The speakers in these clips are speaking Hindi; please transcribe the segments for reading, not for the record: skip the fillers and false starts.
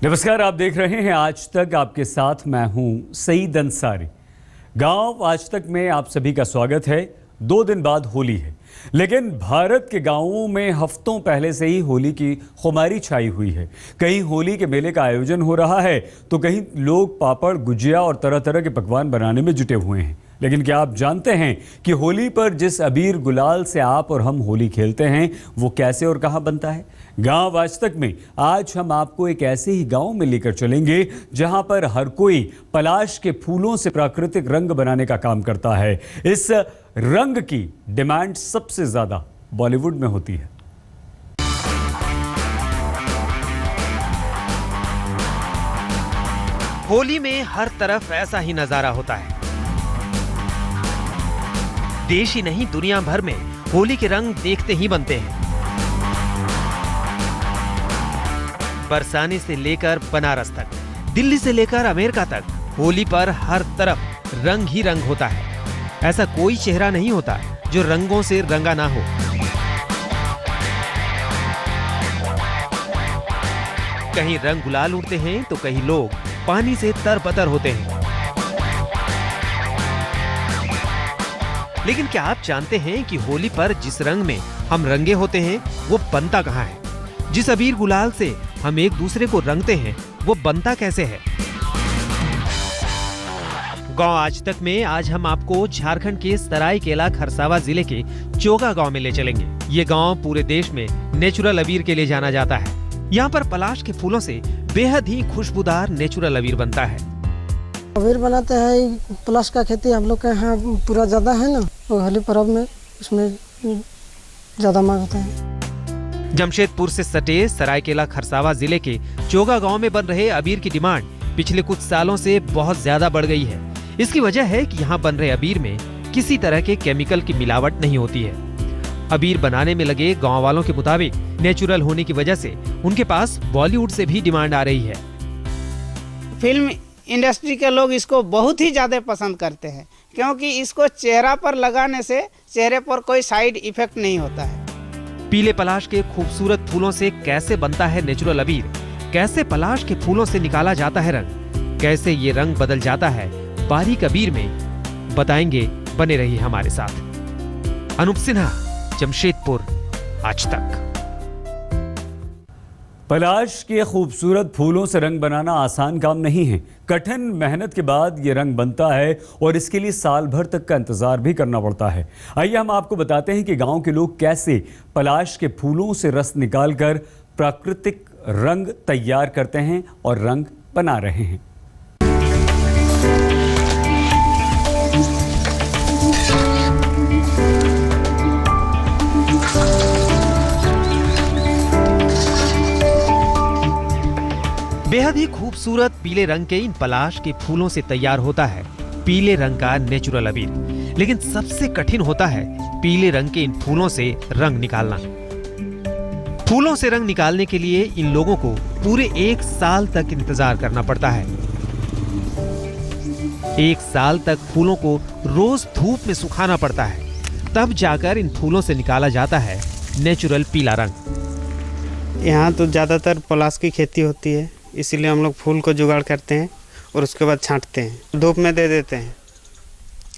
नमस्कार, आप देख रहे हैं आज तक। आपके साथ मैं हूं सईद अंसारी। गांव आज तक में आप सभी का स्वागत है। 2 दिन बाद होली है, लेकिन भारत के गांवों में हफ्तों पहले से ही होली की खुमारी छाई हुई है। कहीं होली के मेले का आयोजन हो रहा है तो कहीं लोग पापड़, गुजिया और तरह तरह के पकवान बनाने में जुटे हुए हैं। लेकिन क्या आप जानते हैं कि होली पर जिस अबीर गुलाल से आप और हम होली खेलते हैं वो कैसे और कहां बनता है? गांव आज तक में आज हम आपको एक ऐसे ही गांव में लेकर चलेंगे जहां पर हर कोई पलाश के फूलों से प्राकृतिक रंग बनाने का काम करता है। इस रंग की डिमांड सबसे ज्यादा बॉलीवुड में होती है। होली में हर तरफ ऐसा ही नजारा होता है। देश ही नहीं, दुनिया भर में होली के रंग देखते ही बनते हैं। बरसाने से लेकर बनारस तक, दिल्ली से लेकर अमेरिका तक, होली पर हर तरफ रंग ही रंग होता है। ऐसा कोई चेहरा नहीं होता जो रंगों से रंगा ना हो। कहीं रंग गुलाल उड़ते हैं तो कहीं लोग पानी से तरबतर होते हैं। लेकिन क्या आप जानते हैं कि होली पर जिस रंग में हम रंगे होते हैं वो बनता कहाँ है? जिस अबीर गुलाल से हम एक दूसरे को रंगते हैं वो बनता कैसे है? गांव आज तक में आज हम आपको झारखंड के सरायकेला खरसावा जिले के चोगा गांव में ले चलेंगे। ये गांव पूरे देश में नेचुरल अबीर के लिए जाना जाता है। यहाँ पर पलाश के फूलों से बेहद ही खुशबूदार नेचुरल अबीर बनता है। अबीर बनाते हैं, पलाश का खेती हम लोग के यहाँ पूरा ज्यादा है ना, और होली पर्व में उसमें ज्यादा मांग होता है। जमशेदपुर से सटे सरायकेला खरसावा जिले के चोगा गांव में बन रहे अबीर की डिमांड पिछले कुछ सालों से बहुत ज्यादा बढ़ गई है। इसकी वजह है कि यहाँ बन रहे अबीर में किसी तरह के केमिकल की मिलावट नहीं होती है। अबीर बनाने में लगे गांव वालों के मुताबिक नेचुरल होने की वजह से उनके पास बॉलीवुड से भी डिमांड आ रही है। फिल्म इंडस्ट्री के लोग इसको बहुत ही ज़्यादा पसंद करते हैं, क्योंकि इसको चेहरा पर लगाने से चेहरे पर कोई साइड इफेक्ट नहीं होता है। पीले पलाश के खूबसूरत फूलों से कैसे बनता है नेचुरल अबीर? कैसे पलाश के फूलों से निकाला जाता है रंग? कैसे ये रंग बदल जाता है बारीक अबीर में? बताएंगे, बने रहिए हमारे साथ। अनूप सिन्हा, जमशेदपुर, आज तक। पलाश के खूबसूरत फूलों से रंग बनाना आसान काम नहीं है। कठिन मेहनत के बाद ये रंग बनता है और इसके लिए साल भर तक का इंतजार भी करना पड़ता है। आइए हम आपको बताते हैं कि गांव के लोग कैसे पलाश के फूलों से रस निकालकर प्राकृतिक रंग तैयार करते हैं और रंग बना रहे हैं। बेहद ही खूबसूरत पीले रंग के इन पलाश के फूलों से तैयार होता है पीले रंग का नेचुरल अबीर। लेकिन सबसे कठिन होता है पीले रंग के इन फूलों से रंग निकालना। फूलों से रंग निकालने के लिए इन लोगों को पूरे 1 साल तक इंतजार करना पड़ता है। 1 साल तक फूलों को रोज धूप में सुखाना पड़ता है, तब जाकर इन फूलों से निकाला जाता है नेचुरल पीला रंग। यहाँ तो ज़्यादातर पलाश की खेती होती है, इसीलिए हम लोग फूल को जुगाड़ करते हैं और उसके बाद छांटते हैं, धूप में दे देते हैं।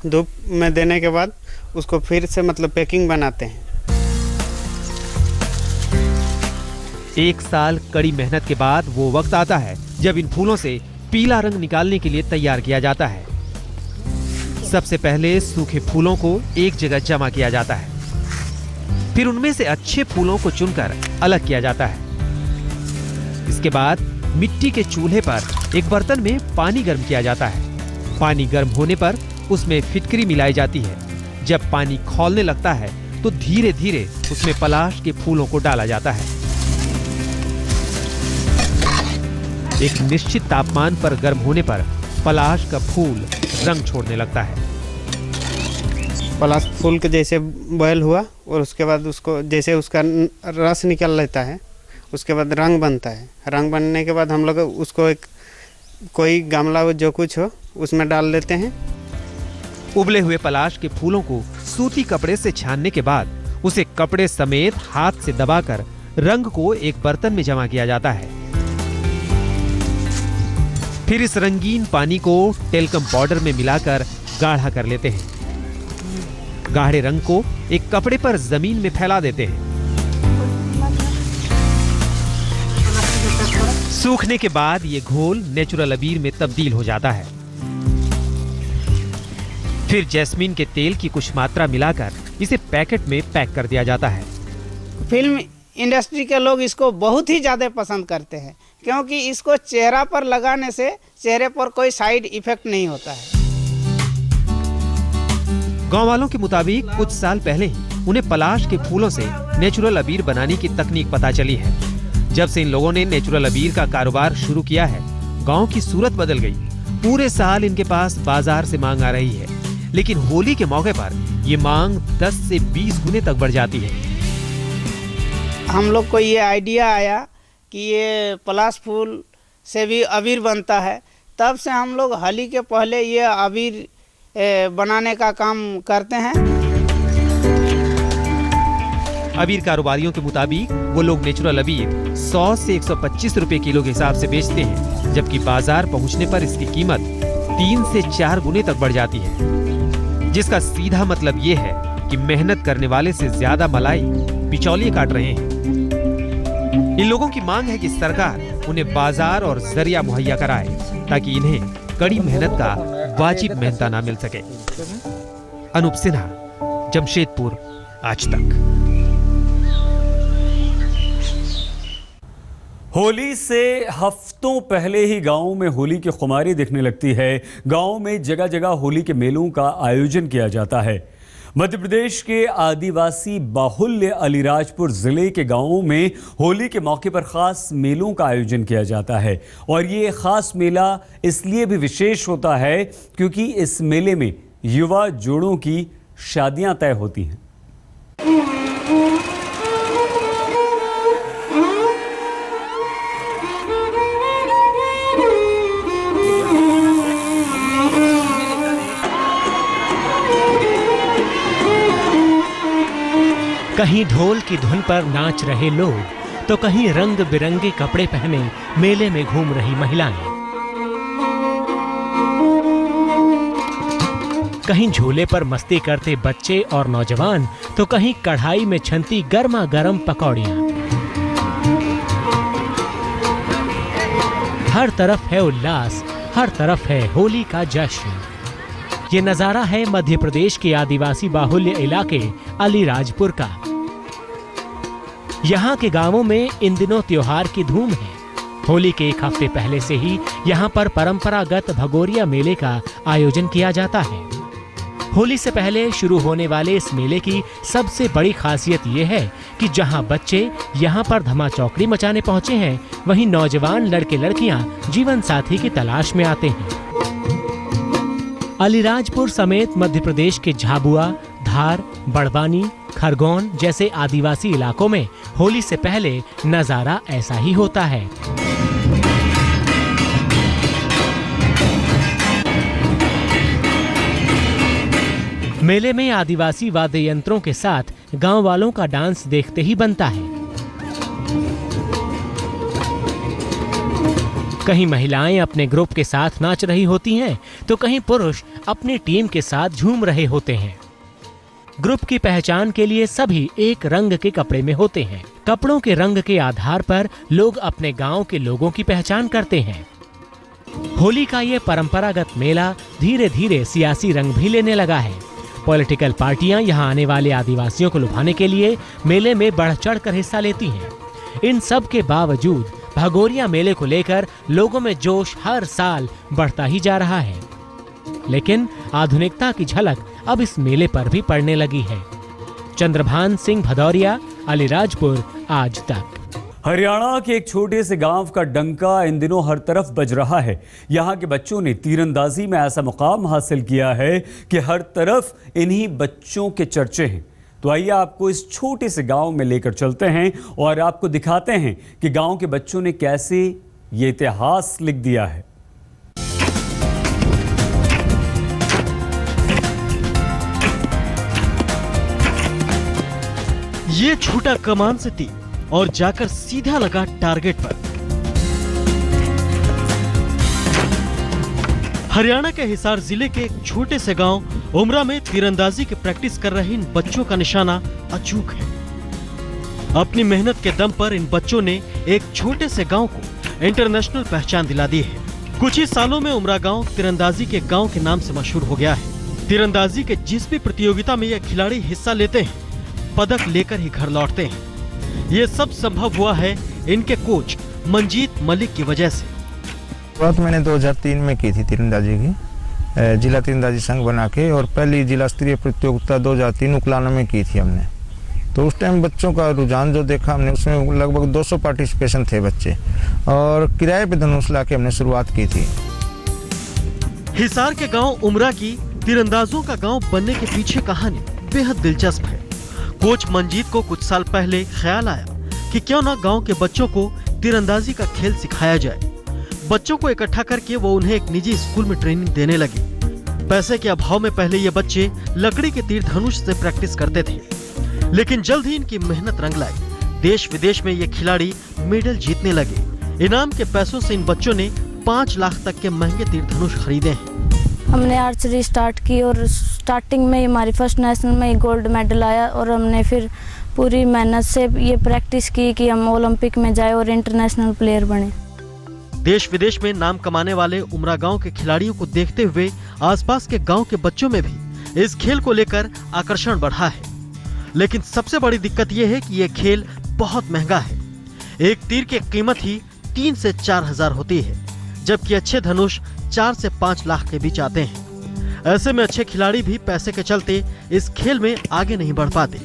धूप में देने के बाद उसको फिर से मतलब पैकिंग बनाते हैं। 1 साल कड़ी मेहनत के बाद वो वक्त आता है जब इन फूलों से पीला रंग निकालने के लिए तैयार किया जाता है। सबसे पहले सूखे फूलों को एक जगह जमा किया जाता है, फिर उनमें से अच्छे फूलों को चुनकर अलग किया जाता है। इसके बाद मिट्टी के चूल्हे पर एक बर्तन में पानी गर्म किया जाता है। पानी गर्म होने पर उसमें फिटकरी मिलाई जाती है। जब पानी खौलने लगता है तो धीरे धीरे उसमें पलाश के फूलों को डाला जाता है। एक निश्चित तापमान पर गर्म होने पर पलाश का फूल रंग छोड़ने लगता है। पलाश फूल के जैसे बॉयल हुआ और उसके बाद उसको जैसे उसका रस निकल लेता है, उसके बाद रंग बनता है। रंग बनने के बाद हम लोग उसको एक कोई गमला हो जो कुछ हो उसमें डाल लेते हैं। उबले हुए पलाश के फूलों को सूती कपड़े से छानने के बाद उसे कपड़े समेत हाथ से दबाकर रंग को एक बर्तन में जमा किया जाता है। फिर इस रंगीन पानी को टेल्कम पाउडर में मिलाकर गाढ़ा कर लेते हैं। गाढ़े रंग को एक कपड़े पर जमीन में फैला देते हैं। सूखने के बाद ये घोल नेचुरल अबीर में तब्दील हो जाता है। फिर जैस्मीन के तेल की कुछ मात्रा मिलाकर इसे पैकेट में पैक कर दिया जाता है। फिल्म इंडस्ट्री के लोग इसको बहुत ही ज़्यादा पसंद करते हैं, क्योंकि इसको चेहरा पर लगाने से चेहरे पर कोई साइड इफेक्ट नहीं होता है। गांव वालों के मुताबिक कुछ साल पहले ही उन्हें पलाश के फूलों से नेचुरल अबीर बनाने की तकनीक पता चली है। जब से इन लोगों ने नेचुरल अबीर का कारोबार शुरू किया है, गांव की सूरत बदल गई। पूरे साल इनके पास बाजार से मांग आ रही है, लेकिन होली के मौके पर ये मांग 10 से 20 गुने तक बढ़ जाती है। हम लोग को ये आइडिया आया कि ये पलाश फूल से भी अबीर बनता है, तब से हम लोग होली के पहले ये अबीर बनाने का काम करते हैं। अबीर कारोबारियों के मुताबिक वो लोग नेचुरल अबीर 100 से 125 रुपए किलो के हिसाब से बेचते हैं, जबकि बाजार पहुंचने पर इसकी कीमत 3 से 4 गुने तक बढ़ जाती है, जिसका सीधा मतलब ये है कि मेहनत करने वाले से ज्यादा मलाई बिचौलिए काट रहे हैं। इन लोगों की मांग है कि सरकार उन्हें बाजार और जरिया मुहैया कराए, ताकि इन्हें कड़ी मेहनत का वाजिब मेहनताना मिल सके। अनूप सिन्हा, जमशेदपुर, आज तक। होली से हफ्तों पहले ही गांवों में होली की खुमारी दिखने लगती है। गांव में जगह जगह होली के मेलों का आयोजन किया जाता है। मध्य प्रदेश के आदिवासी बाहुल्य अलीराजपुर जिले के गांवों में होली के मौके पर खास मेलों का आयोजन किया जाता है, और ये खास मेला इसलिए भी विशेष होता है क्योंकि इस मेले में युवा जोड़ों की शादियां तय होती हैं। कहीं ढोल की धुन पर नाच रहे लोग, तो कहीं रंग बिरंगे कपड़े पहने मेले में घूम रही महिलाएं। कहीं झूले पर मस्ती करते बच्चे और नौजवान, तो कहीं कढ़ाई में छनती गर्मा गर्म पकौड़ियां। हर तरफ है उल्लास, हर तरफ है होली का जश्न। ये नजारा है मध्य प्रदेश के आदिवासी बाहुल्य इलाके अलीराजपुर का। यहाँ के गांवों में इन दिनों त्योहार की धूम है। होली के एक हफ्ते पहले से ही यहाँ पर परंपरागत भगोरिया मेले का आयोजन किया जाता है। होली से पहले शुरू होने वाले इस मेले की सबसे बड़ी खासियत ये है कि जहाँ बच्चे यहाँ पर धमा चौकड़ी मचाने पहुँचे हैं, वहीं नौजवान लड़के लड़कियाँ जीवन साथी की तलाश में आते हैं। अलीराजपुर समेत मध्य प्रदेश के झाबुआ, धार, बड़वानी, खरगोन जैसे आदिवासी इलाकों में होली से पहले नजारा ऐसा ही होता है। मेले में आदिवासी वाद्य यंत्रों के साथ गांव वालों का डांस देखते ही बनता है। कहीं महिलाएं अपने ग्रुप के साथ नाच रही होती हैं, तो कहीं पुरुष अपनी टीम के साथ झूम रहे होते हैं। ग्रुप की पहचान के लिए सभी एक रंग के कपड़े में होते हैं। कपड़ों के रंग के आधार पर लोग अपने गांव के लोगों की पहचान करते हैं। होली का ये परंपरागत मेला धीरे धीरे सियासी रंग भी लेने लगा है। पॉलिटिकल पार्टियां यहां आने वाले आदिवासियों को लुभाने के लिए मेले में बढ़ चढ़कर हिस्सा लेती हैं। इन सब के बावजूद भगोरिया मेले को लेकर लोगों में जोश हर साल बढ़ता ही जा रहा है, लेकिन आधुनिकता की झलक अब इस मेले पर भी पड़ने लगी है। चंद्रभान सिंह भदौरिया, अलीराजपुर, आज तक। हरियाणा के एक छोटे से गांव का डंका इन दिनों हर तरफ बज रहा है। यहाँ के बच्चों ने तीरंदाजी में ऐसा मुकाम हासिल किया है कि हर तरफ इन्हीं बच्चों के चर्चे हैं। तो आइए आपको इस छोटे से गांव में लेकर चलते हैं और आपको दिखाते हैं कि गांव के बच्चों ने कैसे ये इतिहास लिख दिया है। ये छूटा कमान से तीर और जाकर सीधा लगा टारगेट पर। हरियाणा के हिसार जिले के एक छोटे से गांव उमरा में तीरंदाजी की प्रैक्टिस कर रहे इन बच्चों का निशाना अचूक है। अपनी मेहनत के दम पर इन बच्चों ने एक छोटे से गांव को इंटरनेशनल पहचान दिला दी है। कुछ ही सालों में उमरा गांव तीरंदाजी के गांव के नाम से मशहूर हो गया है। तीरंदाजी के जिस भी प्रतियोगिता में ये खिलाड़ी हिस्सा लेते हैं, पदक लेकर ही घर लौटते हैं। ये सब संभव हुआ है इनके कोच मंजीत मलिक की वजह से। शुरुआत मैंने 2003 में की थी तीरंदाजी की, जिला तीरंदाजी संघ बना के, और पहली जिला स्तरीय प्रतियोगिता 2003 उकलाना में की थी हमने। तो उस टाइम बच्चों का रुझान जो देखा हमने, उसमें लगभग 200 पार्टिसिपेशन थे बच्चे, और किराए पे धनुष ला के हमने शुरुआत की थी। हिसार के गांव उमरा की तीरंदाजों का गांव बनने के पीछे कहानी बेहद दिलचस्प है। कोच मंजीत को कुछ साल पहले ख्याल आया कि क्यों ना गांव के बच्चों को तीरंदाजी का खेल सिखाया जाए। बच्चों को इकट्ठा करके वो उन्हें एक निजी स्कूल में ट्रेनिंग देने लगे। पैसे के अभाव में पहले ये बच्चे लकड़ी के तीर धनुष से प्रैक्टिस करते थे, लेकिन जल्द ही इनकी मेहनत रंग लाई। देश विदेश में ये खिलाड़ी मेडल जीतने लगे। इनाम के पैसों से इन बच्चों ने 5 लाख तक के महंगे तीर धनुष खरीदे हैं। हमने आर्चरी स्टार्ट की और स्टार्टिंग में हमारी फर्स्ट नेशनल में गोल्ड मेडल आया, और हमने फिर पूरी मेहनत से ये प्रैक्टिस की कि हम ओलंपिक में जाए और इंटरनेशनल प्लेयर बने। देश विदेश में नाम कमाने वाले उमरा गांव के खिलाड़ियों को देखते हुए आसपास के गांव के बच्चों में भी इस खेल को लेकर आकर्षण बढ़ा है। लेकिन सबसे बड़ी दिक्कत यह है कि यह खेल बहुत महंगा है। एक तीर की कीमत ही 3 से 4 हजार होती है, जबकि अच्छे धनुष 4 से 5 लाख के बीच आते हैं। ऐसे में अच्छे खिलाड़ी भी पैसे के चलते इस खेल में आगे नहीं बढ़ पाते।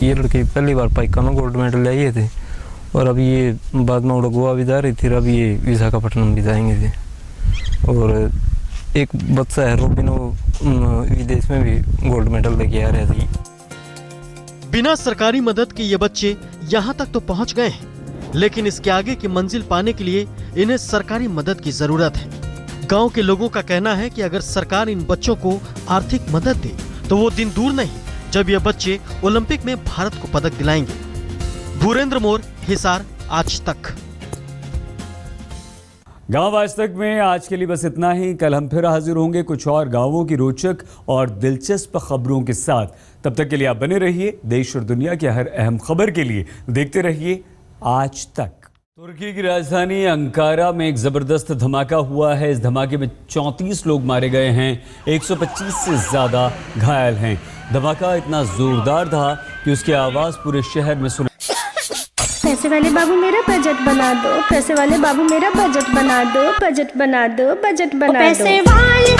ये लड़के पहली बार पाइकानो गोल्ड मेडल लाए थे, और अभी ये बाद में गोवा भी जा रही थी, अभी ये विशाखापट्टनम भी जाएंगे थे। और एक बच्चा है रोबिन, विदेश में भी गोल्ड मेडल लेके आ रहे थे। बिना सरकारी मदद के ये बच्चे यहाँ तक तो पहुँच गए हैं, लेकिन इसके आगे की मंजिल पाने के लिए इन्हें सरकारी मदद की जरूरत है। गांव के लोगों का कहना है कि अगर सरकार इन बच्चों को आर्थिक मदद दे तो वो दिन दूर नहीं जब ये बच्चे ओलंपिक में भारत को पदक दिलाएंगे। भूरेंद्र मोर, हिसार, आज तक। गांव आज तक में आज के लिए बस इतना ही। कल हम फिर हाजिर होंगे कुछ और गांवों की रोचक और दिलचस्प खबरों के साथ। तब तक के लिए आप बने रहिए देश और दुनिया की हर अहम खबर के लिए देखते रहिए आज तक। तुर्की की राजधानी अंकारा में एक जबरदस्त धमाका हुआ है। इस धमाके में 34 लोग मारे गए हैं, 125 से ज्यादा घायल हैं। धमाका इतना जोरदार था कि उसकी आवाज पूरे शहर में सुनाई। पैसे वाले बाबू मेरा बजट बना दो, पैसे वाले बाबू मेरा बजट बना दो, बजट बना दो, बजट बना दो। पैसे वाले